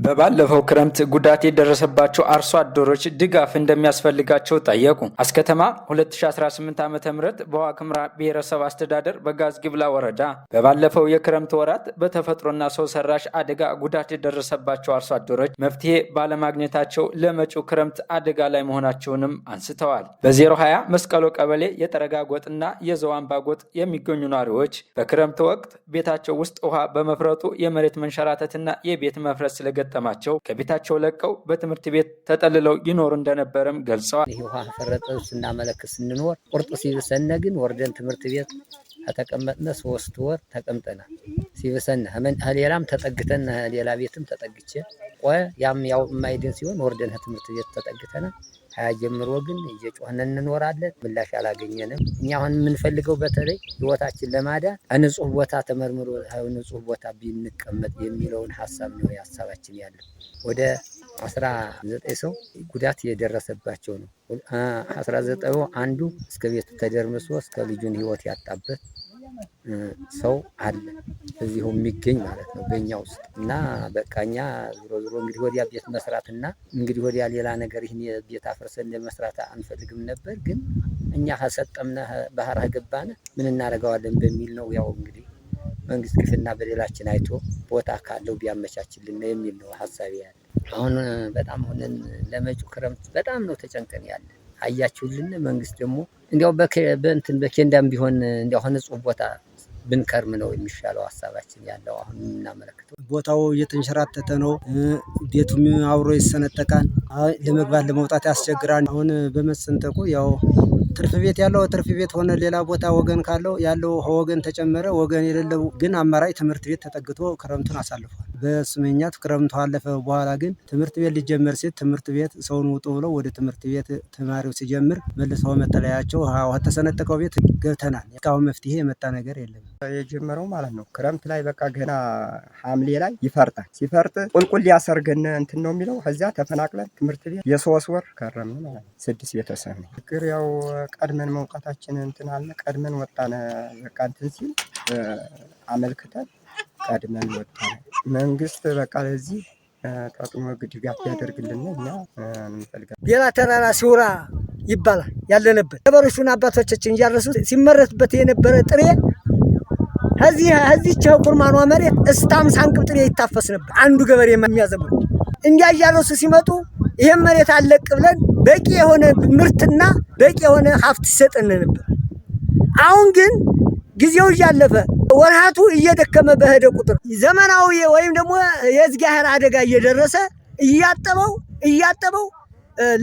በባለፈው ክረምት ጉዳት የደረሰባቸው አርሶ አደሮች ድጋፍ እንደሚያስፈልጋቸው ጠየቁ። አስከተማ 2018 ዓ.ም በዋግኽምራ ብሔረሰብ አስተዳደር በጋዝጊብላ ወረዳ በባለፈው የክረምት ወራት በተፈጥሮና ሰው ሰራሽ አደጋ ጉዳት የደረሰባቸው አርሶ አደሮች መፍትሄ ባለማግኘታቸው ለመጪው ክረምት አደጋ ላይ መሆናቸውንም አንስተዋል። በ020 መስቀሎ ቀበሌ የጠረጋ ጎጥና የዘዋንባ ጎጥ የሚገኙ ነዋሪዎች በክረምት ወቅት ቤታቸው ውስጥ ውሃ በመፍረጡ የመሬት መንሸራተትና የቤት መፍረስ ስለገጠማቸው ከቤታቸው ለቀው በትምህርት ቤት ተጠልለው ይኖሩ እንደነበረም ገልጸዋል። ይህ ውሃ ፈረጠ ስናመለክት ስንኖር ቁርጥ ሲብሰነ ግን ወርደን ትምህርት ቤት ተቀመጥነ 3 ወር ተቀምጠናል። ሲብሰነ ሌላም ተጠግተን ሌላ ቤትም ተጠግቼ ያም ያው የማይድን ሲሆን ወርደን ትምህርት ቤት ተጠግተና ጀምሮ ግን እየጮህን እንኖራለን። ምላሽ አላገኘንም። እኛ አሁን የምንፈልገው በተለይ ህይወታችን ለማዳን ንጹህ ቦታ ተመርምሮ ንጹህ ቦታ ቢንቀመጥ የሚለውን ሐሳብ ነው ሐሳባችን ያለው። ወደ 19 ሰው ጉዳት የደረሰባቸው ነው። 19ው አንዱ እስከ ቤቱ ተደርምሶ እስከ ልጁን ህይወት ያጣበት ሰው አለ እዚሁ የሚገኝ ማለት ነው በእኛ ውስጥ እና በቃኛ ዞሮ እንግዲህ ወዲያ ቤት መስራትና እንግዲህ ወዲያ ሌላ ነገር ይሄን ቤት አፍርሰን ለመስራት አንፈልግም ነበር። ግን እኛ ሀሰጠምነ ባህር ገባነ ምን እናደርገዋለን በሚል ነው ያው እንግዲህ መንግስት ክፍልና በሌላችን አይቶ ቦታ ካለው ቢያመቻችልን ነው የሚል ነው ሐሳብ ያለ። አሁን በጣም ሆነን ለመጪው ክረምት በጣም ነው ተጨንቀን ያለ። አያችሁልን መንግስት ደግሞ እንዲያው በኬንዳም ቢሆን እንዲያው ንጹህ ቦታ ብንከርም ነው የሚሻለው ሐሳባችን ያለው። አሁን እናመለክተው ቦታው እየተንሸራተተ ነው። ቤቱም አብሮ ይሰነጠቃል። ለመግባት ለመውጣት ያስቸግራል። አሁን በመሰንጠቁ ያው ትርፍ ቤት ያለው ትርፍ ቤት ሆነ፣ ሌላ ቦታ ወገን ካለው ያለው ወገን ተጨመረ፣ ወገን የሌለው ግን አማራጭ ትምህርት ቤት ተጠግቶ ክረምቱን አሳልፏል። በስመኛት ክረምቱ አለፈ። በኋላ ግን ትምህርት ቤት ሊጀመር ሲል ትምህርት ቤት ሰውን ውጡ ብለው ወደ ትምህርት ቤት ተማሪው ሲጀምር መልሰው መጠለያቸው ተሰነጠቀው ቤት ገብተናል። እስካሁን መፍትሄ የመጣ ነገር የለም። የጀመረው ማለት ነው ክረምት ላይ በቃ ገና ሐምሌ ላይ ይፈርጣል። ሲፈርጥ ቁልቁል ሊያሰርገን እንትን ነው የሚለው። ከዚያ ተፈናቅለን ትምህርት ቤት የ3 ወር ከረምን ማለት ነው። 6 ቤተሰብ ነው ችግር። ያው ቀድመን መውጣታችን እንትን አለ። ቀድመን ወጣነ በቃ እንትን ሲል አመልክተን ቀድመን ወጣነ። መንግስት በቃ ለዚህ ታጥሞ ድጋፍ ያደርግልን እኛ እንፈልጋለን። ሌላ ተራራ ሲውራ ይባላል ያለነበት ገበሬዎቹና አባቶቻችን እያረሱ ሲመረትበት የነበረ ጥሬ እዚህ ቸኩርማኗ መሬት እስታም ሳንቅብ ጥሬ ይታፈስ ነበር። አንዱ ገበሬ የሚያዘምሩ እንዲያ እያረሱ ሲመጡ ይሄን መሬት አለቅ ብለን በቂ የሆነ ምርትና በቂ የሆነ ሀብት ይሰጠን ነበር። አሁን ግን ጊዜው እያለፈ ወርሃቱ እየደከመ በሄደ ቁጥር ዘመናዊ ወይም ደግሞ የእግዚአብሔር አደጋ እየደረሰ እያጠበው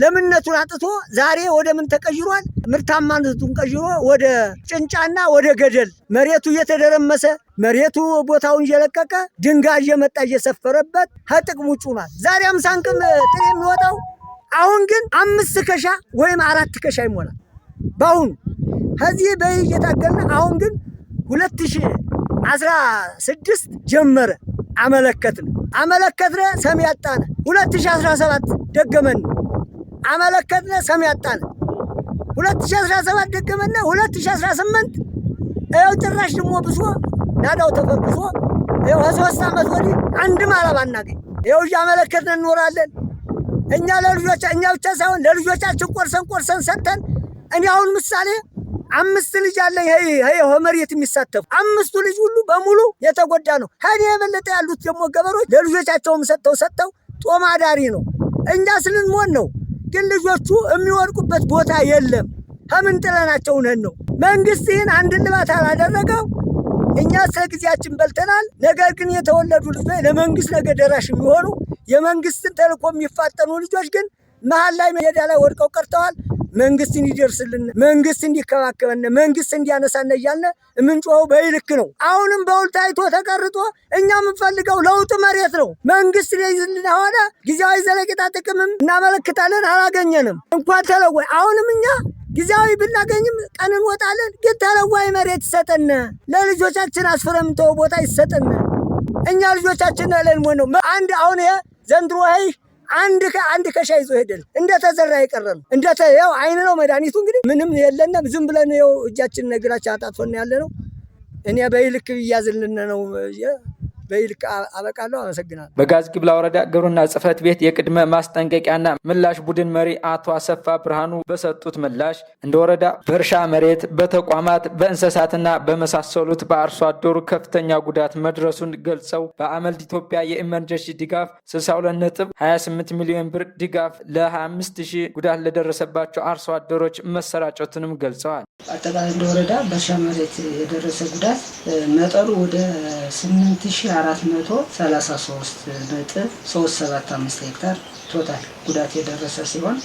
ለምነቱን አጥቶ ዛሬ ወደ ምን ተቀይሯል? ምርታማነቱን ቀይሮ ወደ ጭንጫና ወደ ገደል መሬቱ እየተደረመሰ መሬቱ ቦታውን እየለቀቀ ድንጋይ እየመጣ እየሰፈረበት ከጥቅም ውጭ ሆኗል። ዛሬ 50 ቅም ጥሬ የሚወጣው አሁን ግን 5 ከሻ ወይም 4 ከሻ ይሞላል። ባሁን ከዚህ እየታገልን አሁን ግን 2016 ጀመረ። አመለከትነ ሰሚ ያጣነ 2017 ደገመን። አመለከትነ ሰሚ ያጣነ 2017 ደገመን። 2018 ይኸው ጭራሽ ደግሞ ብሶ ናዳው ተፈርክሶ ይኸው 3 ዓመት ወዲህ አንድም አለባ እናገኝ። ይኸው እያመለከትነ እንኖራለን። እኛ እኛ ብቻ ሳይሆን ለልጆቻችን ቆርሰን ሰጥተን እኔ አሁን ምሳሌ 5 ልጅ አለኝ። ይሄ መሬት የሚሳተፉ 5ቱ ልጅ ሁሉ በሙሉ የተጎዳ ነው። ከኔ የበለጠ ያሉት ደግሞ ገበሮች ለልጆቻቸውም ሰጥተው ጦም አዳሪ ነው። እኛ ስንሞን ነው ግን ልጆቹ የሚወድቁበት ቦታ የለም። ከምን ጥለናቸው ነን ነው። መንግስት ይህን አንድ ልባት አላደረገው። እኛ ስለ ጊዜያችን በልተናል። ነገር ግን የተወለዱ ልጆች ለመንግስት ነገ ደራሽ የሚሆኑ የመንግስትን ተልእኮ የሚፋጠኑ ልጆች ግን መሀል ላይ ሜዳ ላይ ወድቀው ቀርተዋል። መንግስት እንዲደርስልን፣ መንግስት እንዲከባከበን፣ መንግስት እንዲያነሳን እያልን የምንጮኸው በይልክ ነው። አሁንም በውል ታይቶ ተቀርጦ እኛ የምንፈልገው ለውጥ መሬት ነው። መንግስት ሊይዝልን ሆነ ጊዜያዊ ዘለቄታ ጥቅምም እናመለክታለን፣ አላገኘንም። እንኳን ተለዋጭ አሁንም እኛ ጊዜያዊ ብናገኝም ቀን እንወጣለን። ግን ተለዋጭ መሬት ይሰጠን፣ ለልጆቻችን አስፈረምተው ቦታ ይሰጠን። እኛ ልጆቻችን ለልሞን ነው አንድ አሁን ዘንድሮ አንድ ከሻ ይዞ ሄደል እንደተዘራ ይቀረም ያው አይን ነው መድኃኒቱ። እንግዲህ ምንም የለንም። ዝም ብለን ያው እጃችን ነግራችን አጣጥፈን ያለ ነው። እኔ በይልክ ይያዝልን ነው በይልቅ አበቃለሁ። አመሰግናለሁ። በጋዝጊብላ ወረዳ ግብርና ጽሕፈት ቤት የቅድመ ማስጠንቀቂያና ምላሽ ቡድን መሪ አቶ አሰፋ ብርሃኑ በሰጡት ምላሽ እንደ ወረዳ በእርሻ መሬት፣ በተቋማት፣ በእንስሳትና በመሳሰሉት በአርሶ አደሩ ከፍተኛ ጉዳት መድረሱን ገልጸው በአመልድ ኢትዮጵያ የኢመርጀንሲ ድጋፍ 62.28 ሚሊዮን ብር ድጋፍ ለ25000 ጉዳት ለደረሰባቸው አርሶ አደሮች መሰራጨቱንም ገልጸዋል። አጠቃላይ እንደ ወረዳ በእርሻ መሬት የደረሰ ጉዳት መጠኑ ወደ 8433.375 ሄክታር ቶታል ጉዳት የደረሰ ሲሆን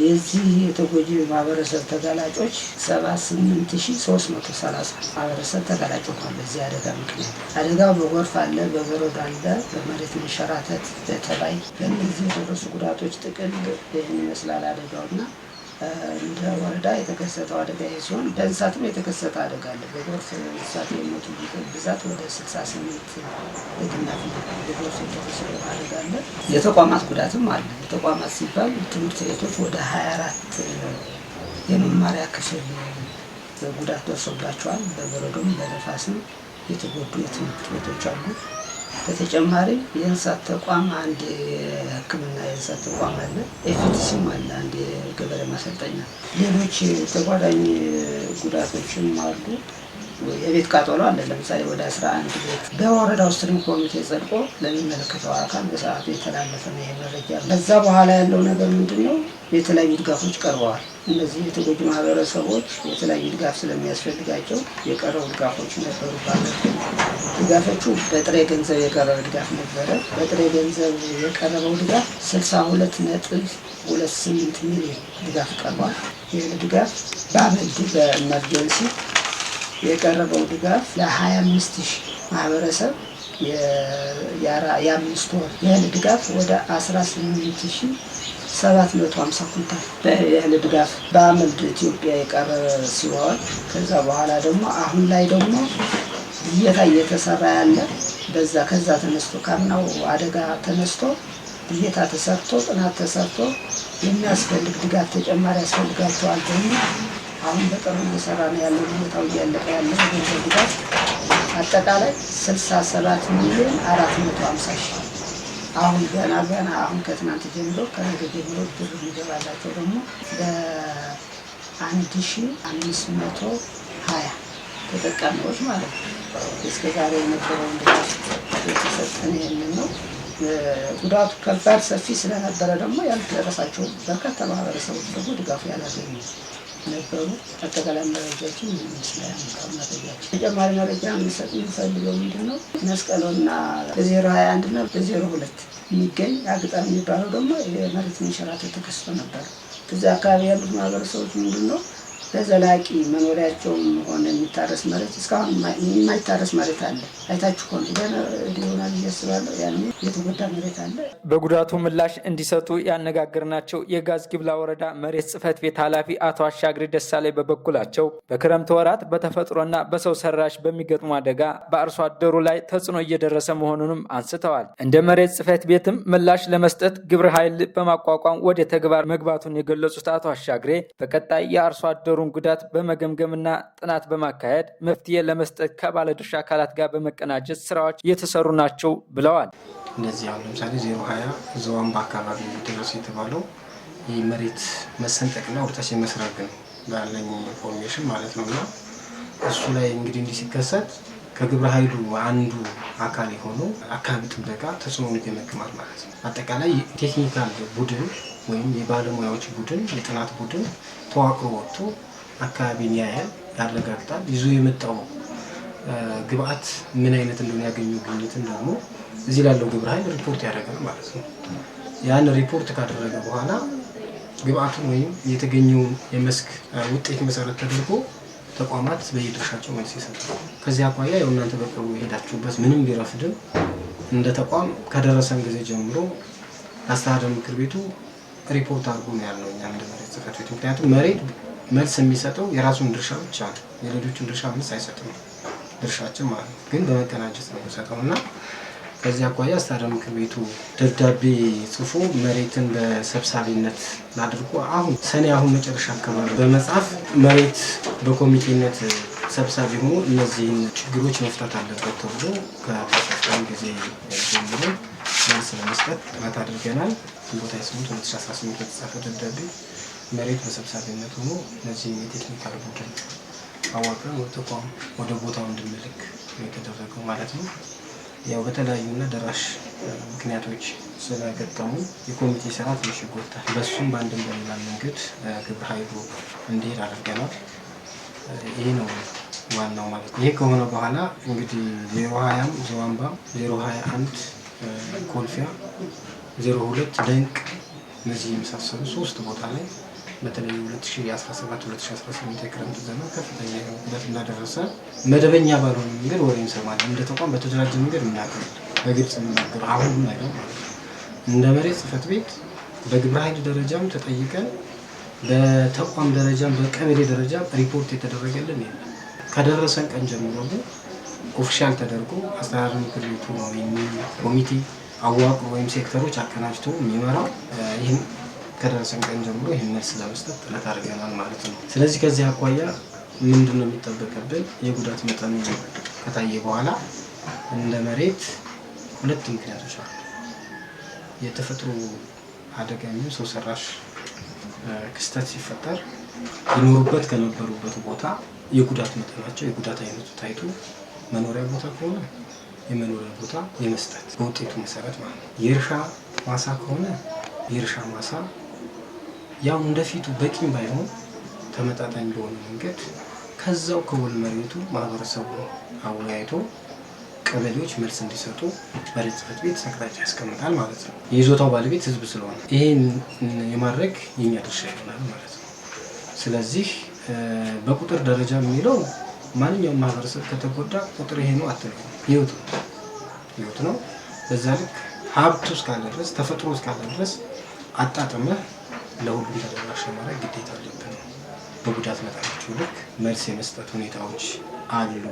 የዚህ የተጎጂ ማህበረሰብ ተጋላጮች 78330 ማህበረሰብ ተጋላጭ ሆኗል። በዚህ አደጋ ምክንያት አደጋው በጎርፍ አለ፣ በበረዶ አለ፣ በመሬት መንሸራተት፣ በተባይ በእነዚህ የደረሱ ጉዳቶች ጥቅል ይህን ይመስላል አደጋውና እንደ ወረዳ የተከሰተው አደጋ ሲሆን በእንስሳትም የተከሰተ አደጋ አለ። በጎርፍ እንስሳት የሞቱ ብዛት ወደ 68 የትናፊ በጎርፍ የተከሰተ አደጋ አለ። የተቋማት ጉዳትም አለ። የተቋማት ሲባል ትምህርት ቤቶች ወደ 24 የመማሪያ ክፍል ጉዳት ደርሶባቸዋል። በበረዶም በነፋስም የተጎዱ የትምህርት ቤቶች አሉ። በተጨማሪ የእንስሳት ተቋም አንድ የሕክምና የእንስሳት ተቋም አለ። ኤፍቲሲም አለ አንድ የገበሬ ማሰልጠኛ። ሌሎች ተጓዳኝ ጉዳቶችም አሉ። የቤት ቃጠሎ አለ። ለምሳሌ ወደ 11 ቤት በወረዳ ውስጥ ኮሚቴ ጸድቆ ለሚመለከተው አካል በሰዓቱ የተላለፈ ነው መረጃ። ከዛ በኋላ ያለው ነገር ምንድነው? የተለያዩ ድጋፎች ቀርበዋል። እነዚህ የተጎጂ ማህበረሰቦች የተለያዩ ድጋፍ ስለሚያስፈልጋቸው የቀረቡ ድጋፎች ነበሩ። ድጋፎቹ በጥሬ ገንዘብ የቀረበ ድጋፍ ነበረ። በጥሬ ገንዘብ የቀረበው ድጋፍ 62.28 ሚሊዮን ድጋፍ ቀርቧል። ይህ ድጋፍ በአመልድ በኢመርጀንሲ የቀረበው ድጋፍ ለ25000 ማህበረሰብ የ5 ወር የእህል ድጋፍ ወደ 18750 ኩንታል የእህል ድጋፍ በአመልድ ኢትዮጵያ የቀረበ ሲሆን ከዛ በኋላ ደግሞ አሁን ላይ ደግሞ ብየታ እየተሰራ ያለ ከዛ ተነስቶ ካምናው አደጋ ተነስቶ ብየታ ተሰርቶ ጥናት ተሰርቶ የሚያስፈልግ ድጋፍ ተጨማሪ ያስፈልጋቸዋል በሚል አሁን በቅርቡ እየሰራ ነው ያለው። ሁኔታው እያለቀ ያለው ገንዘብ ድጋፍ አጠቃላይ 67,450,000 አሁን ገና አሁን ከትናንት ጀምሮ ከነገ ጀምሮ ብር የሚገባላቸው ደግሞ በ1520 ተጠቃሚዎች ማለት ነው። እስከ ዛሬ የነበረውን ድጋፍ የተሰጠን ይህንን ነው። ጉዳቱ ከባድ ሰፊ ስለነበረ ደግሞ ያልደረሳቸው በርካታ ማህበረሰቦች ደግሞ ድጋፉ ያላገኙ ነበሩ። አጠቃላይ መረጃችን ይመስላል። ተጨማሪ መረጃ እንሰጥ የምፈልገው ምንድን ነው? መስቀሎና በ021 እና በ02 የሚገኝ አግጣሚ የሚባለው ደግሞ የመሬት መንሸራተት ተከስቶ ነበር። እዚያ አካባቢ ያሉት ማህበረሰቦች ምንድን ነው ለዘላቂ መኖሪያቸውም ሆነ የሚታረስ መሬት እስካሁን የማይታረስ መሬት አለ። አይታችሁ ሆነ ሊሆናል እያስባለሁ ያን የተጎዳ መሬት አለ። በጉዳቱ ምላሽ እንዲሰጡ ያነጋገርናቸው የጋዝጊብላ ወረዳ መሬት ጽሕፈት ቤት ኃላፊ አቶ አሻግሪ ደሳለኝ በበኩላቸው በክረምት ወራት በተፈጥሮና በሰው ሰራሽ በሚገጥሙ አደጋ በአርሶ አደሩ ላይ ተጽዕኖ እየደረሰ መሆኑንም አንስተዋል። እንደ መሬት ጽሕፈት ቤትም ምላሽ ለመስጠት ግብረ ኃይል በማቋቋም ወደ ተግባር መግባቱን የገለጹት አቶ አሻግሬ በቀጣይ የአርሶ አደሩ ጉዳት በመገምገምና ጥናት በማካሄድ መፍትሄ ለመስጠት ከባለድርሻ አካላት ጋር በመቀናጀት ስራዎች እየተሰሩ ናቸው ብለዋል። እነዚህ አሁን ለምሳሌ 020 ዘዋምባ አካባቢ ደረሰ የተባለው የመሬት መሰንጠቅና ወርታች የመስራት ነው ባለኝ ኢንፎርሜሽን ማለት ነውና እሱ ላይ እንግዲህ እንዲህ ሲከሰት ከግብረ ኃይሉ አንዱ አካል የሆነው አካባቢ ጥበቃ ተጽዕኖውን ይገመግማል ማለት ነው። አጠቃላይ ቴክኒካል ቡድን ወይም የባለሙያዎች ቡድን የጥናት ቡድን ተዋቅሮ ወጥቶ አካባቢን ያያል፣ ያረጋግጣል። ይዞ የመጣው ግብአት ምን አይነት እንደሆነ ያገኙ ግኝትን ደግሞ እዚህ ላለው ግብረ ኃይል ሪፖርት ያደርጋል ማለት ነው። ያን ሪፖርት ካደረገ በኋላ ግብአቱን ወይም የተገኘውን የመስክ ውጤት መሰረት ተደርጎ ተቋማት በየድርሻቸው መልስ ይሰጣሉ። ከዚህ አኳያ ያው እናንተ በቅርቡ የሄዳችሁበት ምንም ቢረፍድም እንደ ተቋም ከደረሰን ጊዜ ጀምሮ አስተዳደር ምክር ቤቱ ሪፖርት አድርጎ ነው ያለው እኛ እንደ መሬት ጽሕፈት ቤት። ምክንያቱም መሬት መልስ የሚሰጠው የራሱን ድርሻ ብቻ ነው፣ የሌሎችን ድርሻ መልስ አይሰጥም። ድርሻችን ማለት ነው ግን በመቀናጀት ነው የሚሰጠው እና ከዚህ አኳያ አስተዳደር ምክር ቤቱ ደብዳቤ ጽፎ መሬትን በሰብሳቢነት አድርጎ አሁን ሰኔ መጨረሻ አካባቢ በመጻፍ መሬት በኮሚቴነት ሰብሳቢ ሆኖ እነዚህን ችግሮች መፍታት አለበት ተብሎ ከተሰጠን ጊዜ ጀምሮ መልስ ለመስጠት ጥረት አድርገናል። ግንቦት 28 2018 የተጻፈ ደብዳቤ መሬት በሰብሳቢነት ሆኖ እነዚህ የቴክኒካል ቡድን አዋቅረን ወደ ቦታው እንድንልክ የተደረገው ማለት ነው። ያው በተለያዩና ደራሽ ምክንያቶች ስለገጠሙ የኮሚቴ ስራ ትንሽ ይጎታል። በሱም በአንድም በሌላ መንገድ ግብረ ኃይሉ እንዲሄድ አድርገናል። ይሄ ነው ዋናው ማለት ነው። ይሄ ከሆነ በኋላ እንግዲህ 020 ዘዋንባ 021 ኮልፊያ 02 ደንቅ እነዚህ የመሳሰሉ 3 ቦታ ላይ በተለይ 2017-2018 የክረምት ዘመን ከፍተኛ ጉዳት እንዳደረሰ መደበኛ ባልሆነ መንገድ ወሬ እንሰማለን። እንደ ተቋም በተደራጀ መንገድ እናገራለን፣ በግልጽ እናገራለን። አሁን ነገር ማለት ነው እንደ መሬት ጽሕፈት ቤት በግብረ ኃይል ደረጃም ተጠይቀን በተቋም ደረጃም በቀበሌ ደረጃም ሪፖርት የተደረገልን የለም። ከደረሰን ቀን ጀምሮ ግን ኦፊሻል ተደርጎ አስተዳደር ምክር ቤቱ ነው ኮሚቴ አዋቅሮ ወይም ሴክተሮች አቀናጅቶ የሚመራው ይህን ከደረሰን ቀን ጀምሮ ይህን መልስ ለመስጠት ጥረት አድርገናል ማለት ነው። ስለዚህ ከዚህ አኳያ ምንድን ነው የሚጠበቅብን? የጉዳት መጠኑ ከታየ በኋላ እንደ መሬት 2 ምክንያቶች አሉ። የተፈጥሮ አደጋ የሚሆን ሰው ሰራሽ ክስተት ሲፈጠር ይኖሩበት ከነበሩበት ቦታ የጉዳት መጠናቸው የጉዳት አይነቱ ታይቶ መኖሪያ ቦታ ከሆነ የመኖሪያ ቦታ የመስጠት በውጤቱ መሰረት ማለት ነው። የእርሻ ማሳ ከሆነ የእርሻ ማሳ ያው እንደፊቱ በቂም ባይሆን ተመጣጣኝ በሆነ መንገድ ከዛው ከወል መሬቱ ማህበረሰቡ አወያይቶ ቀበሌዎች መልስ እንዲሰጡ መሬት ጽሕፈት ቤት አቅጣጫ ያስቀምጣል ማለት ነው። የይዞታው ባለቤት ህዝብ ስለሆነ ይሄን የማድረግ የኛ ድርሻ ይሆናል ማለት ነው። ስለዚህ በቁጥር ደረጃ የሚለው ማንኛውም ማህበረሰብ ከተጎዳ ቁጥር ይሄ ነው አትልም። ህይወት ነው። በዛ ልክ ሀብቱ እስካለ ድረስ ተፈጥሮ እስካለ ድረስ አጣጥመህ ለሁሉም ተደራሽ ማድረግ ግዴታ አለብን። በጉዳት መጠናቸው ልክ መልስ የመስጠት ሁኔታዎች አሉ።